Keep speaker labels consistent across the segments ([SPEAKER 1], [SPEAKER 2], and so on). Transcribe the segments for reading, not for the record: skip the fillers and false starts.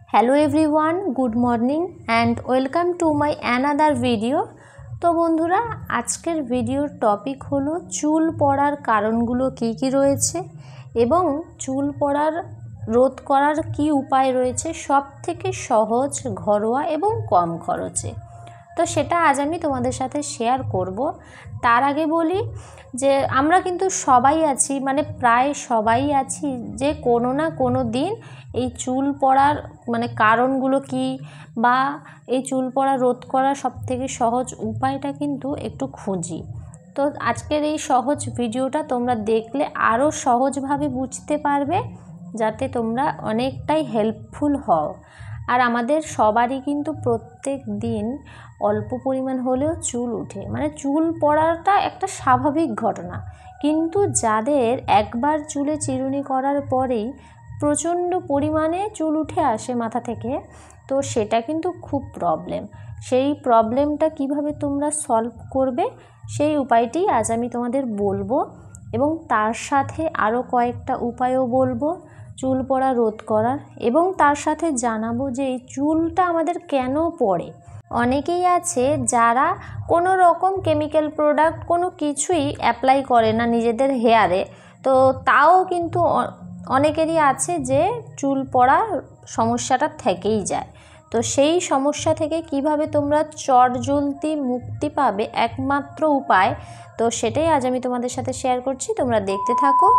[SPEAKER 1] Hello everyone, good morning and welcome to my another video. তো বন্ধুরা, আজকের ভিডিওর টপিক হলো চুল পড়ার কারণগুলো কী কী রয়েছে এবং চুল পড়ার রোধ করার কী উপায় রয়েছে সব থেকে সহজ, ঘরোয়া এবং কম খরচে। তো সেটা আজ আমি তোমাদের সাথে শেয়ার করব। তার আগে বলি যে আমরা কিন্তু সবাই আছি, মানে প্রায় সবাই আছি যে কোনো না কোনো দিন এই চুল পড়ার কারণগুলো কি বা এই চুল পড়া রোধ করার সবথেকে সহজ উপায়টা কিন্তু একটু খুঁজি। তো আজকের এই সহজ ভিডিওটা তোমরা দেখলে আরও সহজভাবে বুঝতে পারবে, যাতে তোমরা অনেকটাই হেল্পফুল হও। আর আমাদের সবারই কিন্তু প্রত্যেক দিন অল্প পরিমাণ হলেও চুল উঠে, চুল পড়াটা একটা স্বাভাবিক ঘটনা। কিন্তু যাদের একবার চুলে চিরুনি করার পরেই প্রচণ্ড পরিমাণে চুল উঠে আসে মাথা থেকে, তো সেটা কিন্তু খুব প্রবলেম। সেই প্রবলেমটা কিভাবে তোমরা সলভ করবে সেই উপায়টি আজ আমি তোমাদের বলবো, এবং তার সাথে আরও কয়েকটা উপায়ও বলবো চুল পড়া রোধ করার, এবং তার সাথে জানাবো যে এই চুলটা আমাদের কেন পড়ে। অনেকেই আছে যারা কোনো রকম কেমিক্যাল প্রোডাক্ট কোনো কিছুই অ্যাপ্লাই করে না নিজেদের হেয়ারে, তো তাও কিন্তু অনেকেরই আছে যে চুল পড়া সমস্যাটা থেকেই যায়। তো সেই সমস্যা থেকে কিভাবে তোমরা চটজলদি মুক্তি পাবে একমাত্র উপায়, তো সেটাই আজ আমি তোমাদের সাথে শেয়ার করছি। তোমরা দেখতে থাকো।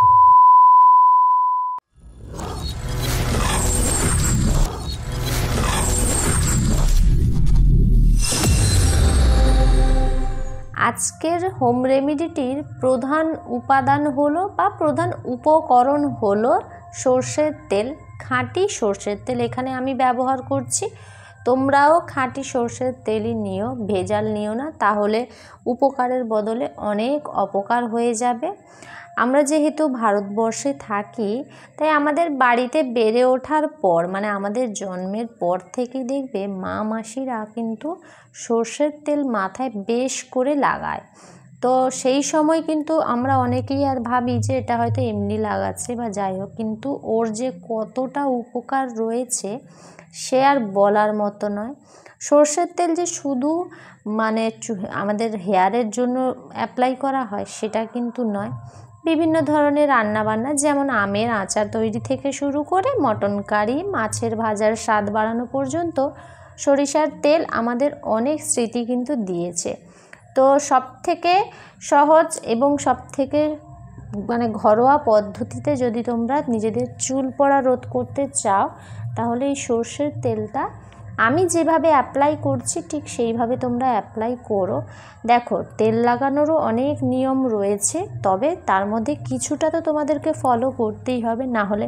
[SPEAKER 1] আজকের হোম রেমেডিটির প্রধান উপাদান হলো বা প্রধান উপকরণ হলো সর্ষের তেল, খাঁটি সর্ষের তেল এখানে আমি ব্যবহার করছি। তোমরাও খাঁটি সর্ষের তেলই নিও, ভেজাল নিও না, তাহলে উপকারের বদলে অনেক অপকার হয়ে যাবে। আমরা যেহেতু ভারতবর্ষে থাকি, তাই আমাদের বাড়িতে বেড়ে ওঠার পর আমাদের জন্মের পর থেকেই দেখবে মা মাসিরা কিন্তু সর্ষের তেল মাথায় বেশ করে লাগায়। তো সেই সময় কিন্তু আমরা অনেকেই আর ভাবি যে এটা হয়তো এমনি লাগাচ্ছে বা যাই হোক, কিন্তু ওর যে কতটা উপকার রয়েছে সে আর বলার মতো নয়। সর্ষের তেল যে শুধু আমাদের হেয়ারের জন্য অ্যাপ্লাই করা হয় সেটা কিন্তু নয়। বিভিন্ন ধরনের রান্নাবান্না, যেমন আমের আচার তৈরি থেকে শুরু করে মটন কারি, মাছের ভাজার স্বাদ বাড়ানো পর্যন্ত সরিষার তেল আমাদের অনেক স্মৃতি কিন্তু দিয়েছে। তো সবথেকে সহজ এবং সবথেকে ঘরোয়া পদ্ধতিতে যদি তোমরা নিজেদের চুল পড়া রোধ করতে চাও, তাহলে এই সর্ষের তেলটা আমি যেভাবে অ্যাপ্লাই করছি ঠিক সেইভাবে তোমরা অ্যাপ্লাই করো। দেখো, তেল লাগানোরও অনেক নিয়ম রয়েছে, তবে তার মধ্যে কিছুটা তো তোমাদেরকে ফলো করতেই হবে, না হলে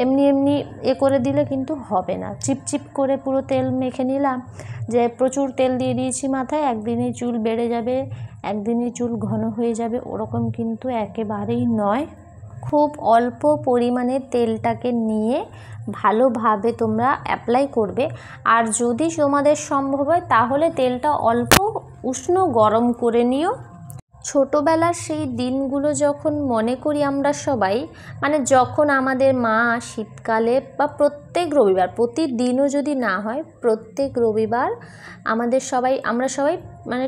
[SPEAKER 1] এমনি এমনি করে দিলে কিন্তু হবে না। চিপচিপ করে পুরো তেল মেখে নিলাম, যে প্রচুর তেল দিয়ে দিয়েছি মাথায়, একদিনেই চুল বেড়ে যাবে, একদিনেই চুল ঘন হয়ে যাবে, ওরকম কিন্তু একেবারেই নয়। খুব অল্প পরিমাণে তেলটাকে নিয়ে ভালোভাবে তোমরা অ্যাপ্লাই করবে। আর যদি তোমাদের সম্ভব হয় তাহলে তেলটা অল্প উষ্ণ গরম করে নিও। ছোটোবেলার সেই দিনগুলো যখন মনে করি আমরা সবাই, যখন আমাদের মা শীতকালে বা প্রত্যেক রবিবার, প্রতিদিনও যদি না হয় প্রত্যেক রবিবার আমরা সবাই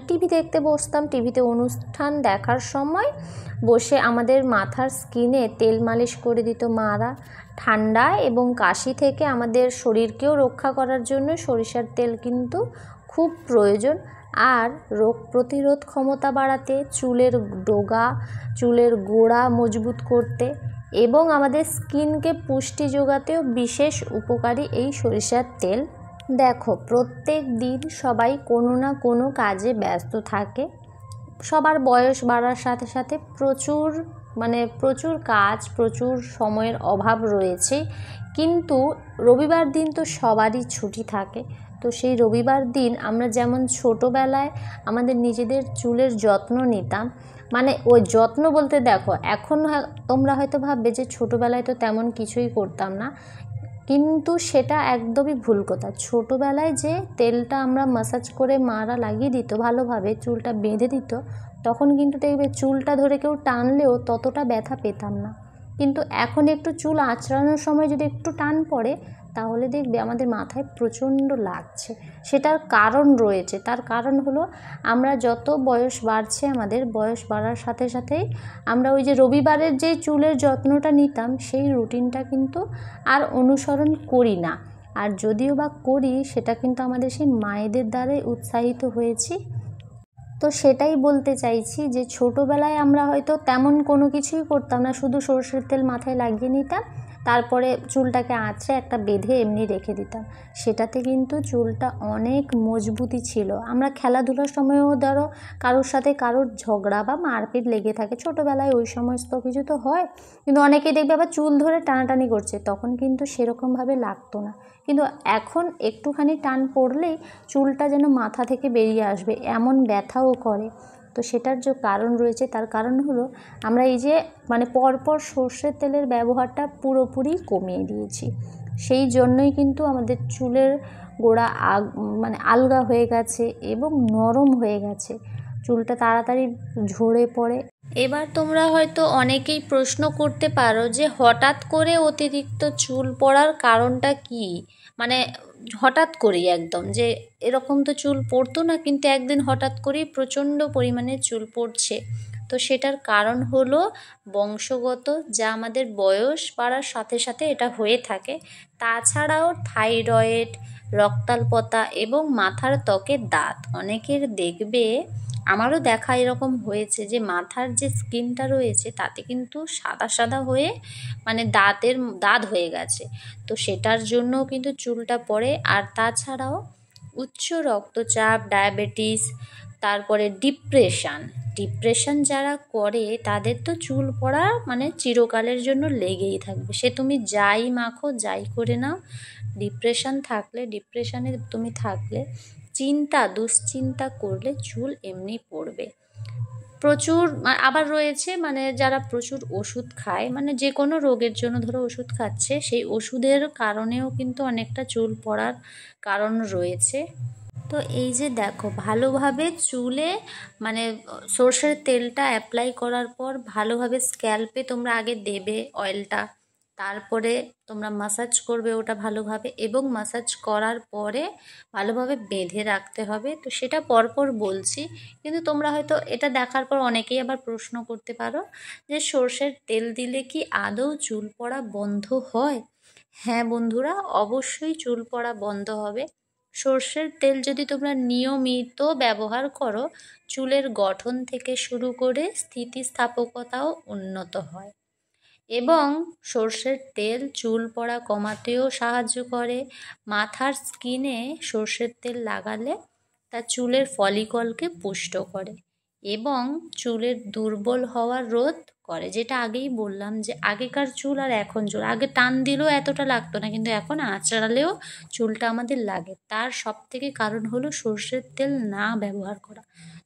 [SPEAKER 1] টিভি দেখতে বসতাম। টিভিতে অনুষ্ঠান দেখার সময় বসে আমাদের মাথার স্কিনে তেল মালিশ করে দিত মারা। ঠান্ডা এবং কাশি থেকে আমাদের শরীরকেও রক্ষা করার জন্য সরিষার তেল কিন্তু খুব প্রয়োজন। আর রোগ প্রতিরোধ ক্ষমতা বাড়াতে, চুলের ডগা, চুলের গোড়া মজবুত করতে এবং আমাদের স্কিনকে পুষ্টি যোগাতেও বিশেষ উপকারী এই সরিষার তেল। দেখো, প্রত্যেক দিন সবাই কোনো না কোনো কাজে ব্যস্ত থাকে। সবার বয়স বাড়ার সাথে সাথে প্রচুর কাজ, প্রচুর সময়ের অভাব রয়েছে, কিন্তু রবিবার দিন তো সবারই ছুটি থাকে। তো সেই রবিবার দিন আমরা যেমন ছোটোবেলায় আমাদের নিজেদের চুলের যত্ন নিতাম, ওই যত্ন বলতে দেখো, এখন তোমরা হয়তো ভাববে যে ছোটোবেলায় তো তেমন কিছুই করতাম না, কিন্তু সেটা একদমই ভুল কথা। ছোটোবেলায় যে তেলটা আমরা ম্যাসাজ করে মারা লাগিয়ে দিত, ভালোভাবে চুলটা বেঁধে দিত, তখন কিন্তু দেখবে চুলটা ধরে কেউ টানলেও ততটা ব্যথা পেতাম না। কিন্তু এখন একটু চুল আঁচড়ানোর সময় যদি একটু টান পড়ে, তাহলে দেখবে আমাদের মাথায় প্রচণ্ড লাগছে। সেটার কারণ রয়েছে, তার কারণ হলো আমরা যত বয়স বাড়ছে, আমাদের বয়স বাড়ার সাথে সাথেই আমরা ওই যে রবিবারের যে চুলের যত্নটা নিতাম সেই রুটিনটা কিন্তু আর অনুসরণ করি না। আর যদিও বা করি, সেটা কিন্তু আমাদের সেই মায়েদের দ্বারাই উৎসাহিত হয়েছি। তো সেটাই বলতে চাইছি যে ছোটোবেলায় আমরা হয়তো তেমন কোনো কিছুই করতাম না, শুধু সরষের তেল মাথায় লাগিয়ে নিতাম, তারপরে চুলটাকে আঁচড়ে একটা বেঁধে এমনি রেখে দিতাম। সেটাতে কিন্তু চুলটা অনেক মজবুতি ছিল। আমরা খেলাধুলার সময়ও ধরো কারোর সাথে কারোর ঝগড়া বা মারপিট লেগে থাকে, ছোটোবেলায় ওই সমস্ত কিছু তো হয়, কিন্তু অনেকেই দেখবে আবার চুল ধরে টানাটানি করছে, তখন কিন্তু সেরকমভাবে লাগতো না। কিন্তু এখন একটুখানি টান পড়লেই চুলটা যেন মাথা থেকে বেরিয়ে আসবে, এমন ব্যথাও করে। তো সেটার যে কারণ রয়েছে, তার কারণ হলো আমরা এই যে পরপর সর্ষের তেলের ব্যবহারটা পুরোপুরি কমিয়ে দিয়েছি। সেই জন্যই কিন্তু আমাদের চুলের গোড়া আলগা হয়ে গেছে এবং নরম হয়ে গেছে, চুলটা তাড়াতাড়ি ঝরে পড়ে। এবার তোমরা হয়তো অনেকেই প্রশ্ন করতে পারো যে হঠাৎ করে অতিরিক্ত চুল পড়ার কারণটা কি? হঠাৎ করেই একদম যে এরকম তো চুল পড়তো না, কিন্তু একদিন হঠাৎ করেই প্রচণ্ড পরিমাণে চুল পড়ছে। তো সেটার কারণ হলো বংশগত, যা আমাদের বয়স বাড়ার সাথে সাথে এটা হয়ে থাকে। তাছাড়াও থাইরয়েড, রক্তাল্পতা এবং মাথার ত্বকের দাঁত। অনেকের দেখবে, আমারও দেখা এরকম হয়েছে যে মাথার যে স্কিনটা রয়েছে তাতে কিন্তু সাদা সাদা হয়ে দাঁত হয়ে গেছে। তো সেটার জন্যও কিন্তু চুলটা পড়ে। আর তাছাড়াও উচ্চ রক্তচাপ, ডায়াবেটিস, তারপরে ডিপ্রেশন যারা করে তাদের তো চুল পড়া চিরকালের জন্য লেগেই থাকবে। সে তুমি যাই মাখো, যাই করে নাও, ডিপ্রেশনে তুমি থাকলে, দুশ্চিন্তা করলে চুল এমনি পড়বে। প্রচুর আবার রয়েছে যারা প্রচুর ওষুধ খায়, যে কোনো রোগের জন্য ধরো ওষুধ খাচ্ছে, সেই ওষুধের কারণেও কিন্তু অনেকটা চুল পড়ার কারণ রয়েছে। তো এই যে দেখো, ভালোভাবে চুলে সর্ষের তেলটা অ্যাপ্লাই করার পর ভালোভাবে স্ক্যাল্পে তোমরা আগে দেবে অয়েলটা, তারপরে তোমরা মাসাজ করবে ওটা ভালোভাবে, এবং মাসাজ করার পরে ভালোভাবে বেঁধে রাখতে হবে। তো সেটা পরপর বলছি, কিন্তু তোমরা হয়তো এটা দেখার পর অনেকেই আবার প্রশ্ন করতে পারো যে সর্ষের তেল দিলে কি আদৌ চুল পড়া বন্ধ হয়? হ্যাঁ বন্ধুরা, অবশ্যই চুল পড়া বন্ধ হবে। সর্ষের তেল যদি তোমরা নিয়মিত ব্যবহার করো, চুলের গঠন থেকে শুরু করে স্থিতিস্থাপকতাও উন্নত হয়। এবং সর্ষের তেল চুল পড়া কমাতেও সাহায্য করে। মাথার স্কিনে সর্ষের তেল লাগালে তা চুলের ফলিকলকে পুষ্ট করে এবং চুলের দুর্বল হওয়ার রোধ করে। যেটা আগেই বললাম যে আগেকার চুল আর এখন চুল, আগে টান দিলেও এতটা লাগতো না, কিন্তু এখন আঁচড়ালেও চুলটা আমাদের লাগে। তার সবথেকে কারণ হলো সর্ষের তেল না ব্যবহার করা।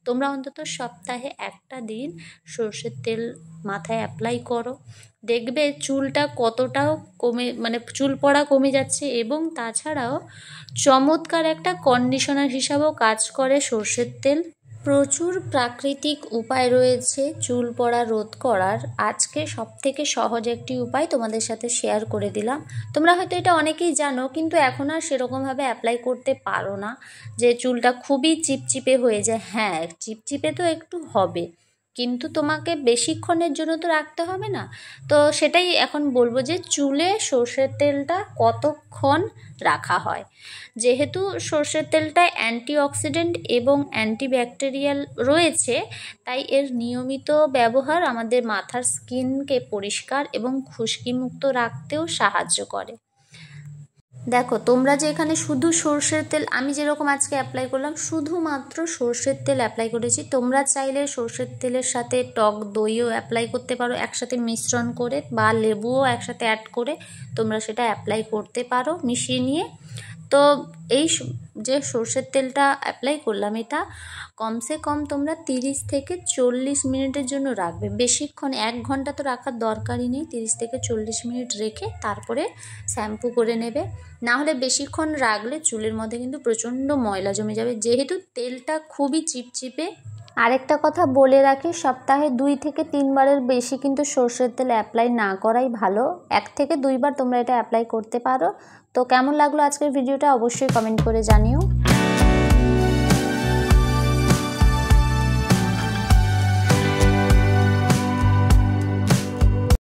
[SPEAKER 1] তোমরা অন্তত সপ্তাহে একটা দিন সর্ষের তেল মাথায় অ্যাপ্লাই করো, দেখবে চুলটা কতটাও চুল পড়া কমে যাচ্ছে। এবং তাছাড়াও চমৎকার একটা কন্ডিশনার হিসাবেও কাজ করে সর্ষের তেল। প্রচুর প্রাকৃতিক উপায় রয়েছে চুল পড়া রোধ করার। আজকে সবথেকে সহজ একটি উপায় তোমাদের সাথে শেয়ার করে দিলাম। তোমরা হয়তো এটা অনেকেই জানো, কিন্তু এখন আর সেরকমভাবে অ্যাপ্লাই করতে পারো না, যে চুলটা খুবই চিপচিপে হয়ে যায়। হ্যাঁ, চিপচিপে তো একটু হবে, কিন্তু তোমাকে বেশিক্ষণের জন্য তো রাখতে হবে না। তো সেটাই এখন বলবো যে চুলে সর্ষের তেলটা কতক্ষণ রাখা হয়। যেহেতু সর্ষের তেলটা অ্যান্টিঅক্সিডেন্ট এবং অ্যান্টিব্যাকটেরিয়াল রয়েছে, তাই এর নিয়মিত ব্যবহার আমাদের মাথার স্কিনকে পরিষ্কার এবং খুশকিমুক্ত রাখতেও সাহায্য করে। দেখো, তোমরা যে এখানে শুধু সর্ষের তেল, আমি যেরকম আজকে অ্যাপ্লাই করলাম শুধুমাত্র সর্ষের তেল অ্যাপ্লাই করেছি, তোমরা চাইলে সর্ষের তেলের সাথে টক দইও অ্যাপ্লাই করতে পারো একসাথে মিশ্রণ করে, বা লেবুও একসাথে অ্যাড করে তোমরা সেটা অ্যাপ্লাই করতে পারো মিশিয়ে নিয়ে। তো এই যে সর্ষের তেলটা অ্যাপ্লাই করলাম, এটা কমসে কম তোমরা 30 থেকে 40 মিনিটের জন্য রাখবে। বেশিক্ষণ 1 ঘন্টা তো রাখার দরকারই নেই, 30 থেকে 40 মিনিট রেখে তারপরে শ্যাম্পু করে নেবে। না হলে বেশিক্ষণ রাখলে চুলের মধ্যে কিন্তু প্রচণ্ড ময়লা জমে যাবে। যেহেতু তেলটা খুবই চিপচিপে, আরেকটা কথা বলে রাখি, সপ্তাহে 2 থেকে 3 বারের বেশি কিন্তু সর্ষের তেল অ্যাপ্লাই না করাই ভালো। 1 থেকে 2 বার তোমরা এটা অ্যাপ্লাই করতে পারো। তো কেমন লাগলো আজকের ভিডিওটা অবশ্যই কমেন্ট করে জানিও।